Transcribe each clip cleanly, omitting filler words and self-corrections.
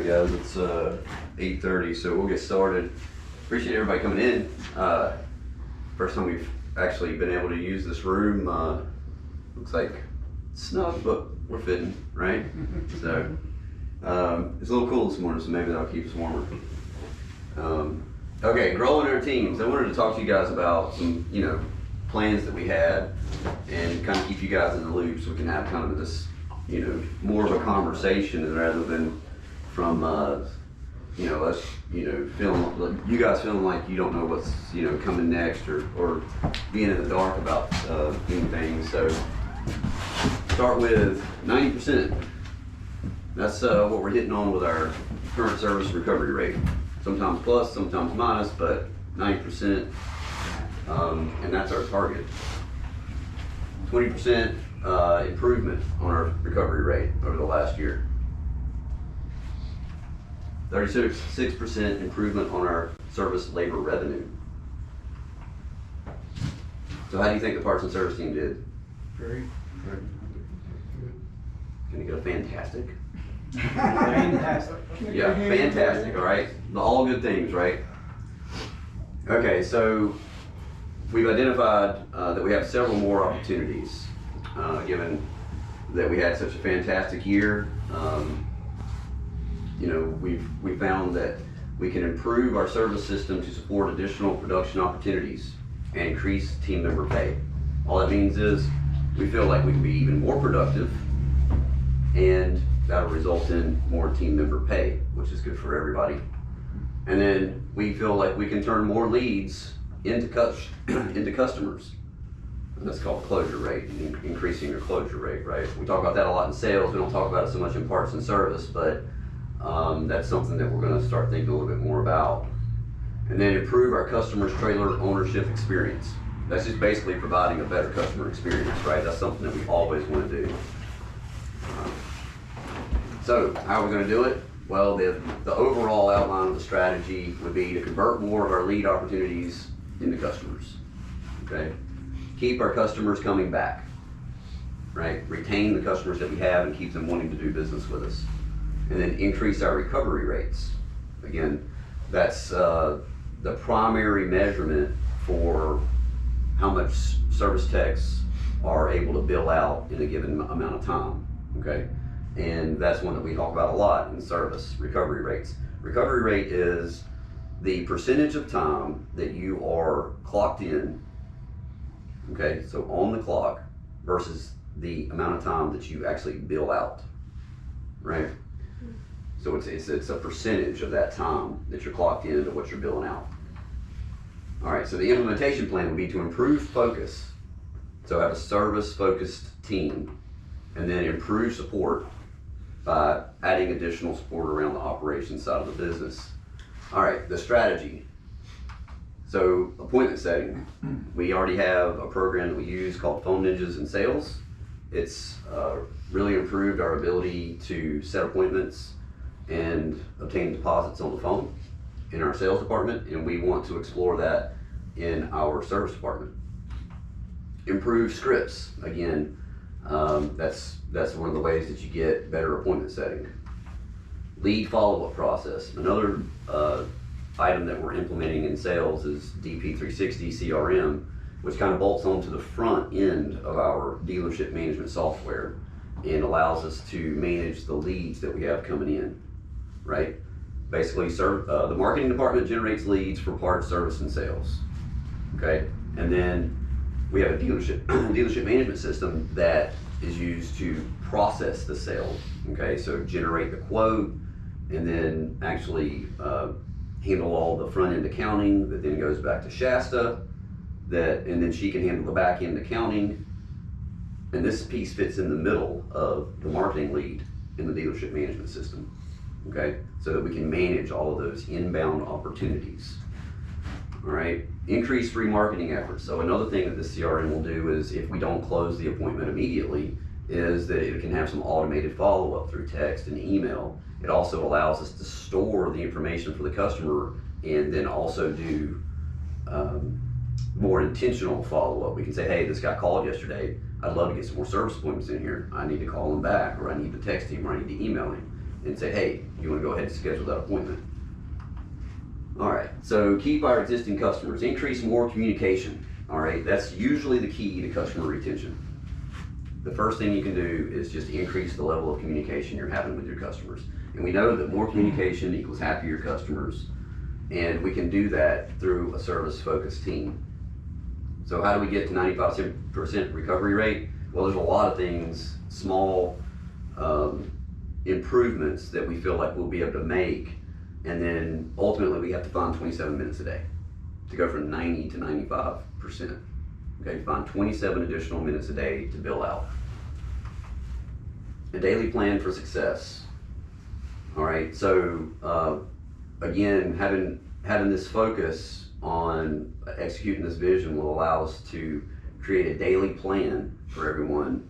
guys, it's 8:30, so we'll get started. Appreciate everybody coming in. First time we've actually been able to use this room. Looks like it's snug, but we're fitting, right? So it's a little cool this morning, so maybe that'll keep us warmer. Okay, growing our teams. I wanted to talk to you guys about some, plans that we had and kind of keep you guys in the loop so we can have kind of this, more of a conversation rather than from, us, feeling, you guys feeling like you don't know what's, coming next or being in the dark about anything. So start with 90%. That's what we're hitting on with our current service recovery rate. Sometimes plus, sometimes minus, but 90%, and that's our target. 20% improvement on our recovery rate over the last year. 36% improvement on our service labor revenue. So how do you think the parts and service team did? Very. Can you get a fantastic? Fantastic. Yeah, fantastic, all right? All good things, right? Okay, so we've identified that we have several more opportunities, given that we had such a fantastic year. We found that we can improve our service system to support additional production opportunities and increase team member pay. All that means is we feel like we can be even more productive, and that'll result in more team member pay, which is good for everybody. And then we feel like we can turn more leads into customers. And that's called closure rate, increasing your closure rate, right? We talk about that a lot in sales. We don't talk about it so much in parts and service, but that's something that we're going to start thinking a little bit more about. And then improve our customers' trailer ownership experience. That's just basically providing a better customer experience, right? That's something that we always want to do. So how are we going to do it? Well, the overall outline of the strategy would be to convert more of our lead opportunities into customers, okay? Keep our customers coming back, right? Retain the customers that we have and keep them wanting to do business with us. And then increase our recovery rates. Again, that's the primary measurement for how much service techs are able to bill out in a given amount of time, okay? And that's one that we talk about a lot in service, recovery rates. Recovery rate is the percentage of time that you are clocked in, okay, so on the clock, versus the amount of time that you actually bill out, right? So it's a percentage of that time that you're clocked in to what you're billing out. All right, so the implementation plan would be to improve focus. So have a service-focused team, and then improve support by adding additional support around the operations side of the business. All right, the strategy. So appointment setting. We already have a program that we use called Phone Ninjas in Sales. It's really improved our ability to set appointments and obtain deposits on the phone in our sales department, and we want to explore that in our service department. Improve scripts. Again, that's one of the ways that you get better appointment setting. Lead follow-up process. Another item that we're implementing in sales is DP360 CRM, which kind of bolts onto the front end of our dealership management software and allows us to manage the leads that we have coming in, right? Basically, the marketing department generates leads for parts, service, and sales, okay? And then we have a dealership management system that is used to process the sale, okay? So generate the quote and then actually handle all the front end accounting that then goes back to Shasta, and then she can handle the back end accounting. And this piece fits in the middle of the marketing lead in the dealership management system, okay? So that we can manage all of those inbound opportunities. All right, increase remarketing efforts. So another thing that the CRM will do is, if we don't close the appointment immediately, is that it can have some automated follow-up through text and email. It also allows us to store the information for the customer and then also do more intentional follow-up. We can say, hey, this guy called yesterday. I'd love to get some more service appointments in here. I need to call him back, or I need to text him, or I need to email him. and say, hey, you wanna go ahead and schedule that appointment. All right, so keep our existing customers, increase more communication. All right, that's usually the key to customer retention. The first thing you can do is just increase the level of communication you're having with your customers. And we know that more communication equals happier customers, and we can do that through a service-focused team. So how do we get to 95% recovery rate? Well, there's a lot of things, small improvements that we feel like we'll be able to make, and then ultimately we have to find 27 minutes a day to go from 90 to 95%. Okay, find 27 additional minutes a day to bill out. A daily plan for success. All right, so again, having this focus on executing this vision will allow us to create a daily plan for everyone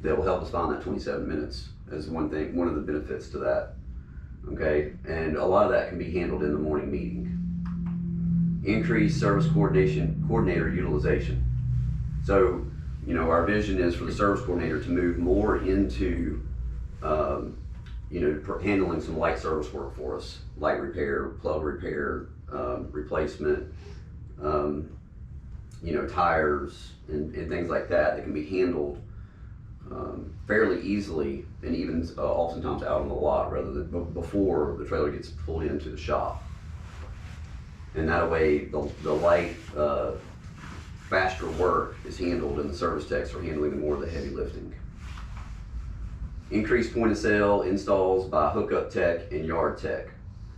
that will help us find that 27 minutes as one of the benefits to that. Okay, and a lot of that can be handled in the morning meeting. Increase service coordinator utilization. So, you know, our vision is for the service coordinator to move more into, you know, handling some light service work for us, light repair, plug repair, replacement, you know, tires and things like that can be handled fairly easily, and even oftentimes out on the lot rather than before the trailer gets pulled into the shop. And that way the light, faster work is handled and the service techs are handling more of the heavy lifting. Increased point of sale installs by hookup tech and yard tech.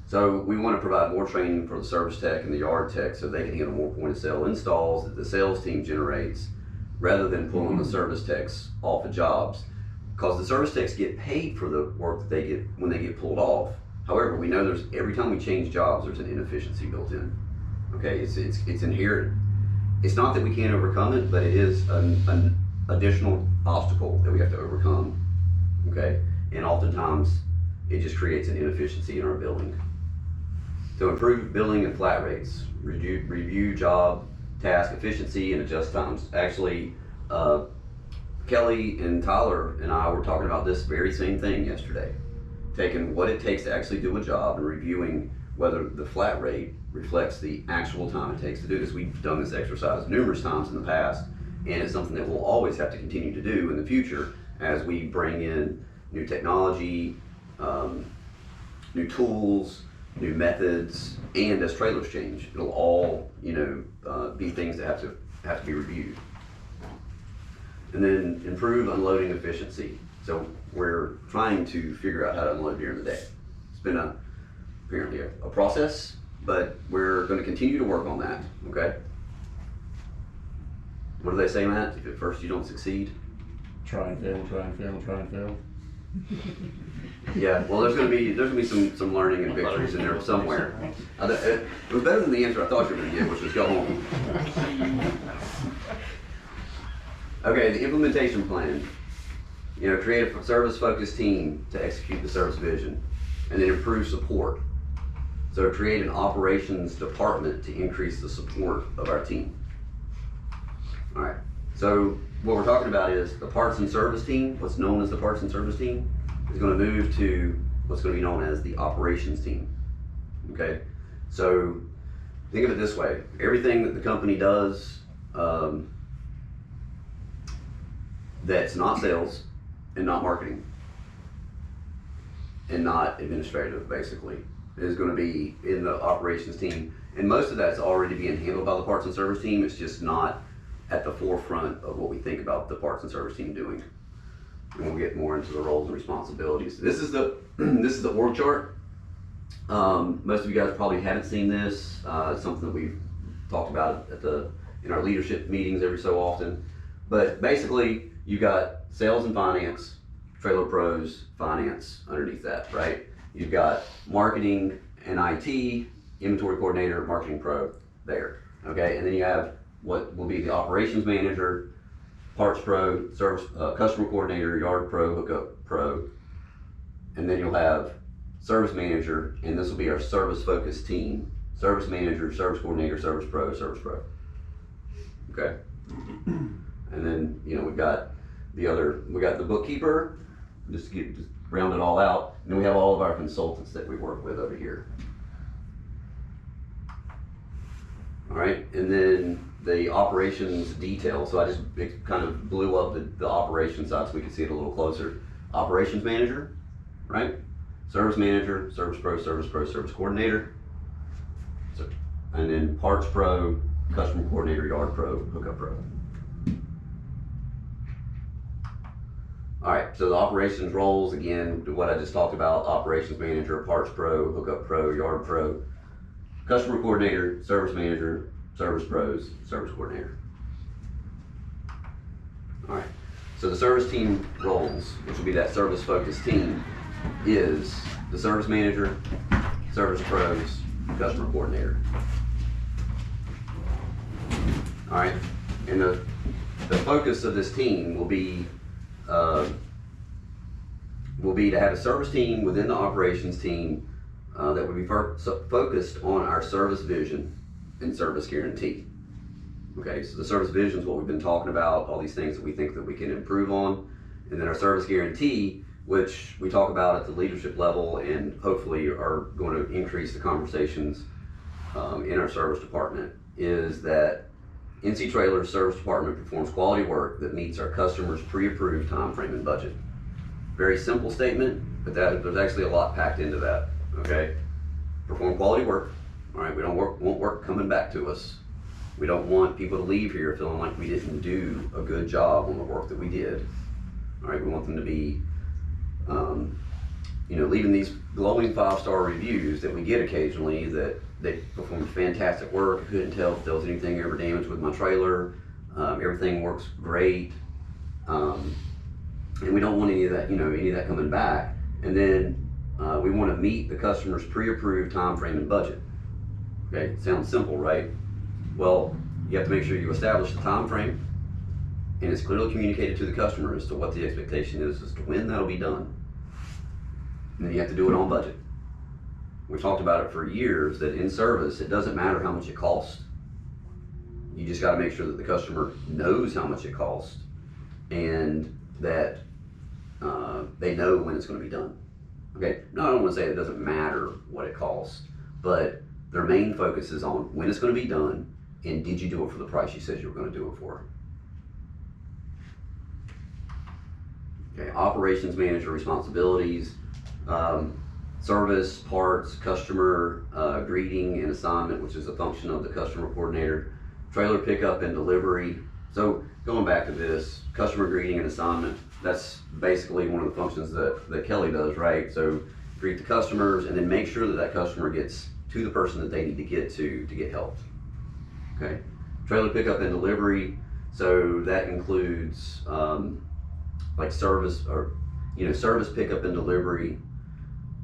So we want to provide more training for the service tech and the yard tech so they can handle more point of sale installs that the sales team generates, rather than pulling the service techs off of jobs. Because the service techs get paid for the work that they get when they get pulled off. However, we know every time we change jobs, there's an inefficiency built in. Okay, it's inherent. It's not that we can't overcome it, but it is an additional obstacle that we have to overcome. Okay, and oftentimes it just creates an inefficiency in our billing. To improve billing and flat rates, review job, task efficiency, and adjust times. Actually, Kelly and Tyler and I were talking about this very same thing yesterday. Taking what it takes to actually do a job and reviewing whether the flat rate reflects the actual time it takes to do this. We've done this exercise numerous times in the past, and it's something that we'll always have to continue to do in the future as we bring in new technology, new tools, new methods, and as trailers change. It'll all, you know, be things that have to be reviewed. And then improve unloading efficiency. So we're trying to figure out how to unload during the day. It's been apparently a process, but we're going to continue to work on that, okay? What do they say, Matt? If at first you don't succeed? Try and fail, try and fail, try and fail. Yeah, well, there's gonna be some learning and victories in there somewhere. It was better than the answer I thought you were gonna give, which was go home. Okay, the implementation plan. You know, create a service-focused team to execute the service vision, and then improve support. So create an operations department to increase the support of our team. All right, so what we're talking about is the parts and service team, what's known as the parts and service team, is going to move to what's going to be known as the operations team. Okay, so think of it this way: everything that the company does that's not sales and not marketing and not administrative, basically, is going to be in the operations team. And most of that's already being handled by the parts and service team. It's just not at the forefront of what we think about the parts and service team doing. And we'll get more into the roles and responsibilities. This is the org chart. Most of you guys probably haven't seen this. It's something that we've talked about in our leadership meetings every so often. But basically, you got sales and finance, trailer pros, finance underneath that, right? You've got marketing and IT, inventory coordinator, marketing pro there, okay? And then you have what will be the operations manager, parts pro, service, customer coordinator, yard pro, hookup pro, and then you'll have service manager, and this will be our service focused team: service manager, service coordinator, service pro, okay? And then, you know, we got the bookkeeper, just round it all out. And then we have all of our consultants that we work with over here. All right, and then the operations detail. So it kind of blew up the operations side so we could see it a little closer. Operations manager, right? Service manager, service pro, service coordinator. So, and then parts pro, customer coordinator, yard pro, hookup pro. All right, so the operations roles, again, what I just talked about, operations manager, parts pro, hookup pro, yard pro, customer coordinator, service manager, service pros, service coordinator. All right, so the service team roles, which will be that service focused team, is the service manager, service pros, customer coordinator. All right, and the focus of this team will be to have a service team within the operations team that would be focused on our service vision and service guarantee. Okay, so the service vision is what we've been talking about, all these things that we think that we can improve on, and then our service guarantee, which we talk about at the leadership level and hopefully are going to increase the conversations in our service department, is that NC Trailer's service department performs quality work that meets our customers' pre-approved time frame and budget. Very simple statement, but there's actually a lot packed into that, okay? Perform quality work, all right? We don't want work coming back to us. We don't want people to leave here feeling like we didn't do a good job on the work that we did, all right? We want them to be, leaving these glowing 5-star reviews that we get occasionally that they performed fantastic work. I couldn't tell if there was anything ever damaged with my trailer. Everything works great. And we don't want any of that coming back. And then we want to meet the customer's pre-approved time frame and budget. Okay, sounds simple, right? Well, you have to make sure you establish the time frame and it's clearly communicated to the customer as to what the expectation is as to when that'll be done. And then you have to do it on budget. We've talked about it for years that in service, it doesn't matter how much it costs. You just got to make sure that the customer knows how much it costs and that they know when it's going to be done. Okay, no, I don't want to say it doesn't matter what it costs, but their main focus is on when it's going to be done and did you do it for the price you said you were going to do it for. Okay, operations manager responsibilities, service, parts, customer greeting and assignment, which is a function of the customer coordinator, trailer pickup and delivery. So going back to this, customer greeting and assignment, that's basically one of the functions that Kelly does, right? So greet the customers and then make sure that customer gets to the person that they need to get helped. Okay, trailer pickup and delivery. So that includes like service service pickup and delivery.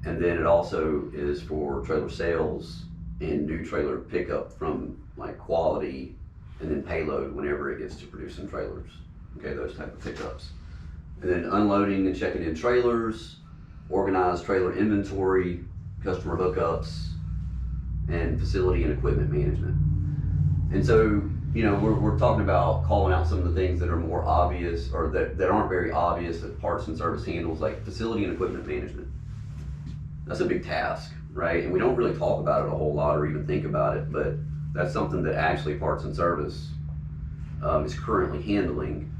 And then it also is for trailer sales and new trailer pickup from like quality and then payload whenever it gets to producing trailers. Okay, those type of pickups. And then unloading and checking in trailers, organized trailer inventory, customer hookups, and facility and equipment management. And so, we're talking about calling out some of the things that are more obvious or that aren't very obvious that parts and service handles, like facility and equipment management. That's a big task, right? And we don't really talk about it a whole lot or even think about it, but that's something that actually parts and service is currently handling.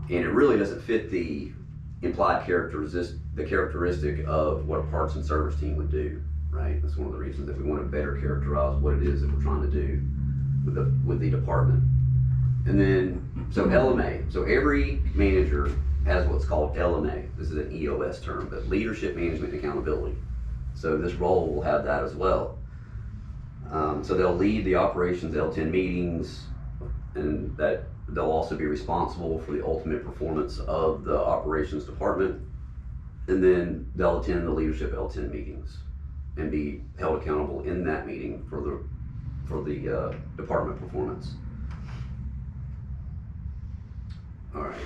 And it really doesn't fit the implied characteristic of what a parts and service team would do, right? That's one of the reasons that we want to better characterize what it is that we're trying to do with the department. And then, so LMA, so every manager has what's called LMA. This is an EOS term, but leadership, management, and accountability. So this role will have that as well. So they'll lead the operations L10 meetings, and that they'll also be responsible for the ultimate performance of the operations department. And then they'll attend the leadership L10 meetings and be held accountable in that meeting for the department performance. All right.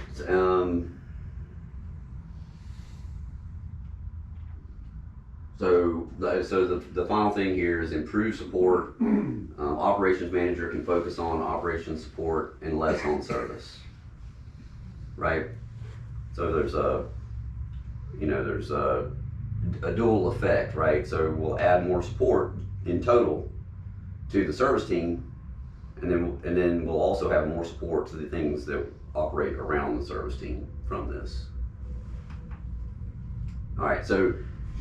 So the final thing here is improve support. Operations manager can focus on operations support and less on service, right? So there's there's a dual effect, right? So we'll add more support in total to the service team, and then we'll also have more support to the things that operate around the service team from this. All right, so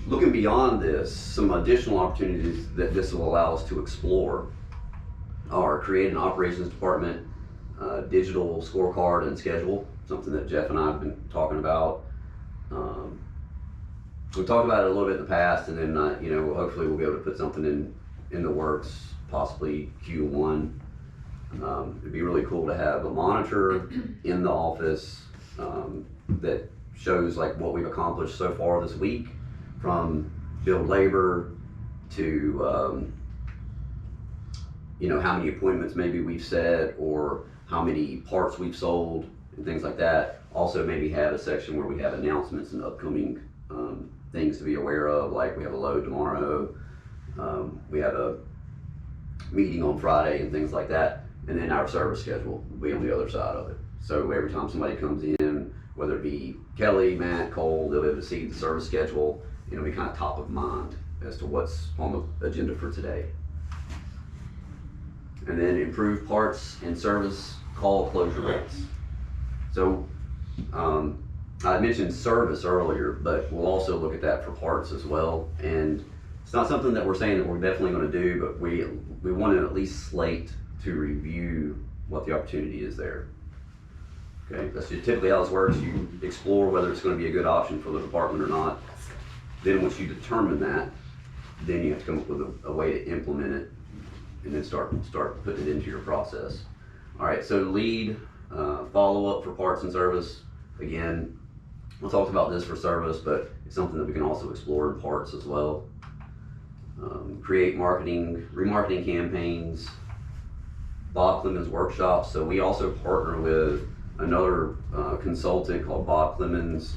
looking beyond this, some additional opportunities that this will allow us to explore are create an operations department, digital scorecard and schedule, something that Jeff and I have been talking about. We talked about it a little bit in the past, and then hopefully we'll be able to put something in the works, possibly Q1. It'd be really cool to have a monitor in the office that shows like what we've accomplished so far this week, from billed labor to how many appointments maybe we've set, or how many parts we've sold and things like that. Also maybe have a section where we have announcements and upcoming things to be aware of, like we have a load tomorrow, we have a meeting on Friday and things like that. And then our service schedule will be on the other side of it. So every time somebody comes in, whether it be Kelly, Matt, Cole, they'll be able to see the service schedule, and it'll be kind of top of mind as to what's on the agenda for today. And then improve parts and service call closure rates. So I mentioned service earlier, but we'll also look at that for parts as well. And it's not something that we're saying that we're definitely going to do, but we want to at least slate to review what the opportunity is there. Okay, that's just typically how this works. You explore whether it's going to be a good option for the department or not. Then once you determine that, then you have to come up with a way to implement it, and then start putting it into your process. All right, so lead follow-up for parts and service. Again, we talked about this for service, but it's something that we can also explore in parts as well. Create remarketing campaigns, Bob Clemens workshops. So we also partner with another consultant called Bob Clemens,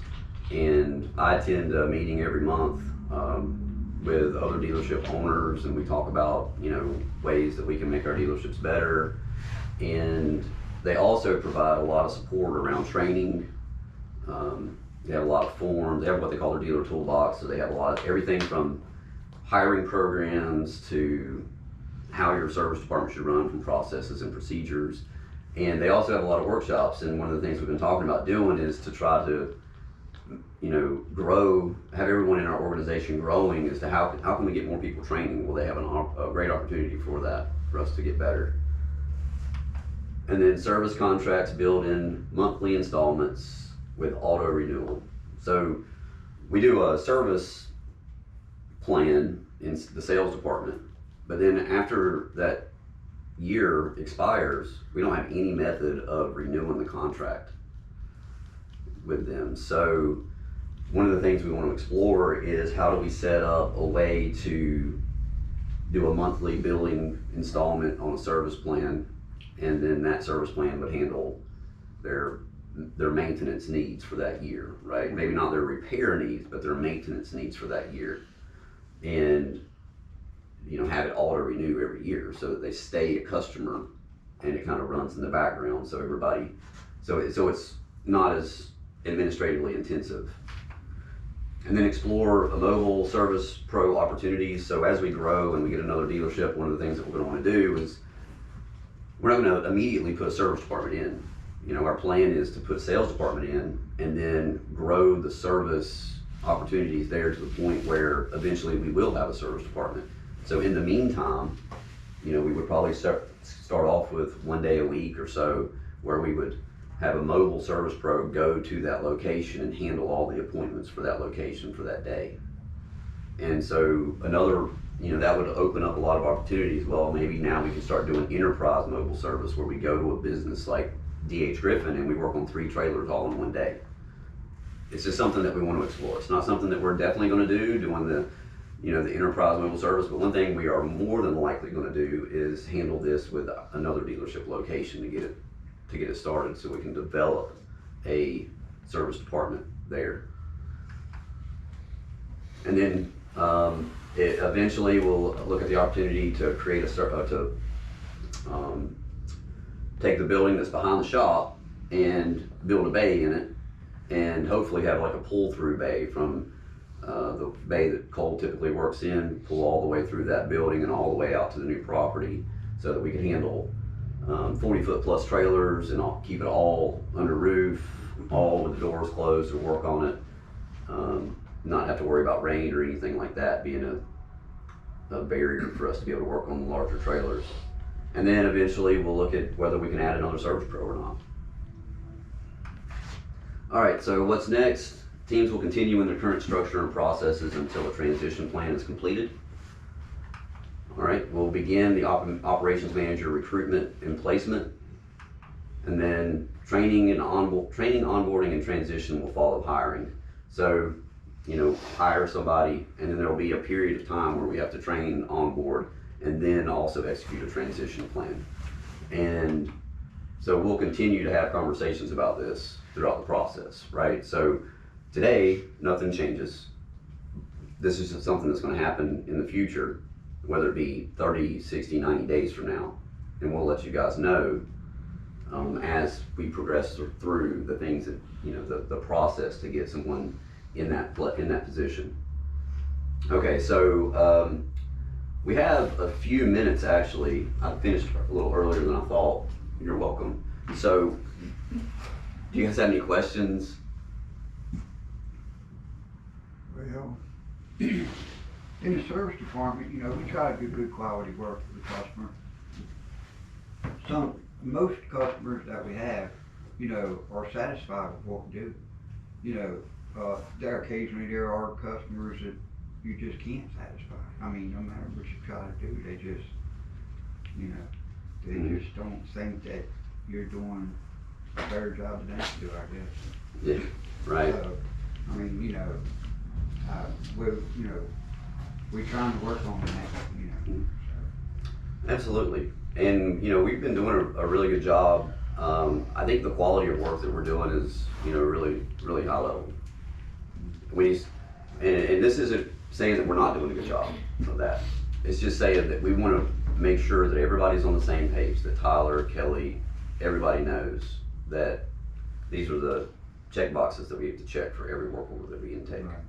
and I attend a meeting every month with other dealership owners, and we talk about ways that we can make our dealerships better. And they also provide a lot of support around training. They have a lot of forms. They have what they call their dealer toolbox. So they have a lot of everything from hiring programs to how your service department should run, from processes and procedures. And they also have a lot of workshops. And one of the things we've been talking about doing is to try to grow, have everyone in our organization growing, as to how can we get more people training. Well, they have a great opportunity for that, for us to get better. And then service contracts build in monthly installments with auto renewal. So we do a service plan in the sales department, but then after that year expires, we don't have any method of renewing the contract with them. So one of the things we want to explore is how do we set up a way to do a monthly billing installment on a service plan, and then that service plan would handle their maintenance needs for that year, right? Maybe not their repair needs, but their maintenance needs for that year. And have it auto renew every year so that they stay a customer, and it kind of runs in the background, so everybody, so it's not as administratively intensive. And then explore a mobile service pro opportunities. So as we grow and we get another dealership, one of the things that we're going to want to do is we're not going to immediately put a service department in. Our plan is to put a sales department in and then grow the service opportunities there to the point where eventually we will have a service department. So in the meantime, we would probably start off with 1 day a week or so, where we would have a mobile service pro go to that location and handle all the appointments for that location for that day. And so another, that would open up a lot of opportunities. Well, maybe now we can start doing enterprise mobile service, where we go to a business like D.H. Griffin and we work on 3 trailers all in 1 day. It's just something that we want to explore. It's not something that we're definitely going to do, doing the enterprise mobile service, but one thing we are more than likely going to do is handle this with another dealership location to get it started, so we can develop a service department there. And then eventually we'll look at the opportunity to create take the building that's behind the shop and build a bay in it, and hopefully have like a pull-through bay from the bay that Cole typically works in, pull all the way through that building and all the way out to the new property, so that we can handle 40-foot plus trailers and keep it all under roof, all with the doors closed to work on it. Not have to worry about rain or anything like that being a barrier for us to be able to work on the larger trailers. And then eventually we'll look at whether we can add another service pro or not. All right, so what's next? Teams will continue in their current structure and processes until a transition plan is completed. All right, we'll begin the operations manager recruitment and placement. And then training, onboarding, and transition will follow hiring. So, hire somebody, and then there'll be a period of time where we have to train, onboard, and then also execute a transition plan. And so we'll continue to have conversations about this throughout the process, right? So today, nothing changes. This is just something that's gonna happen in the future, whether it be 30, 60, 90 days from now. And we'll let you guys know as we progress through the things that, the process to get someone in that position. Okay, so we have a few minutes actually. I finished a little earlier than I thought. You're welcome. So, do you guys have any questions? Well, in the service department, we try to do good quality work for the customer. Most customers that we have, are satisfied with what we do. Occasionally there are customers that you just can't satisfy. I mean, no matter what you try to do, they just, they just don't think that you're doing a better job than they do, I guess. Yeah, right. So, I mean, we're trying to work on that, so. Absolutely. And, we've been doing a really good job. I think the quality of work that we're doing is, really, really high level. And this isn't saying that we're not doing a good job of that. It's just saying that we want to make sure that everybody's on the same page, that Tyler, Kelly, everybody knows that these are the check boxes that we have to check for every work order that we intake. Right.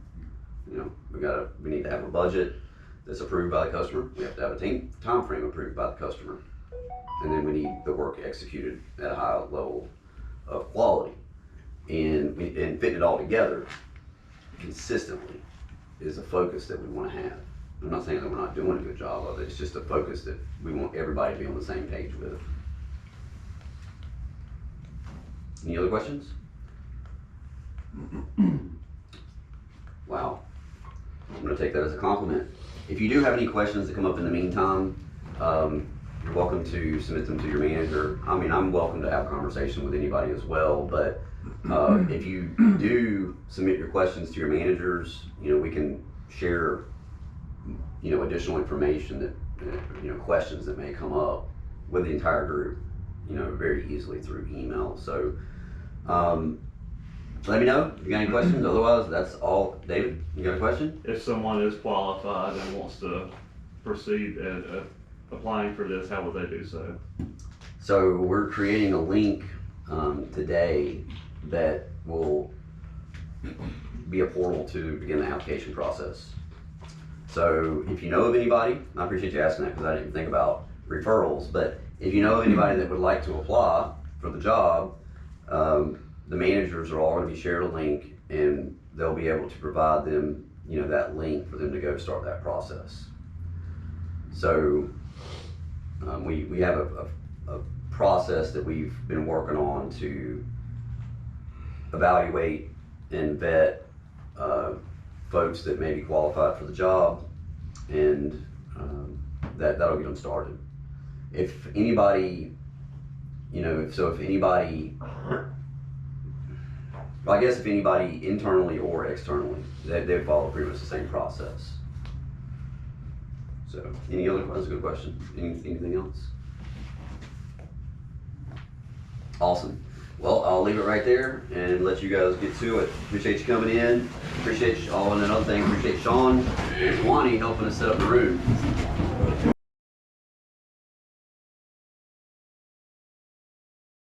We need to have a budget that's approved by the customer. We have to have a time frame approved by the customer. And then we need the work executed at a high level of quality. And fitting it all together consistently is a focus that we want to have. I'm not saying that we're not doing a good job of it. It's just a focus that we want everybody to be on the same page with. Any other questions? Wow. I'm going to take that as a compliment. If you do have any questions that come up in the meantime, you're welcome to submit them to your manager. I mean, I'm welcome to have a conversation with anybody as well, but if you do submit your questions to your managers, we can share, additional information that, questions that may come up with the entire group, very easily through email. So, let me know if you got any questions. Otherwise, that's all. David, you got a question? If someone is qualified and wants to proceed at applying for this, how would they do so? So we're creating a link today that will be a portal to begin the application process. So if you know of anybody, I appreciate you asking that because I didn't think about referrals, but if you know of anybody that would like to apply for the job, the managers are all going to be shared a link and they'll be able to provide them, that link for them to go start that process. So we have a process that we've been working on to evaluate and vet folks that may be qualified for the job, and that'll get them started. If anybody, if anybody, I guess if anybody internally or externally, they follow pretty much the same process. So, any other, that's a good question. Anything else? Awesome. Well, I'll leave it right there and let you guys get to it. Appreciate you coming in. Appreciate you all, and another thing, appreciate Sean and Wani helping us set up the room.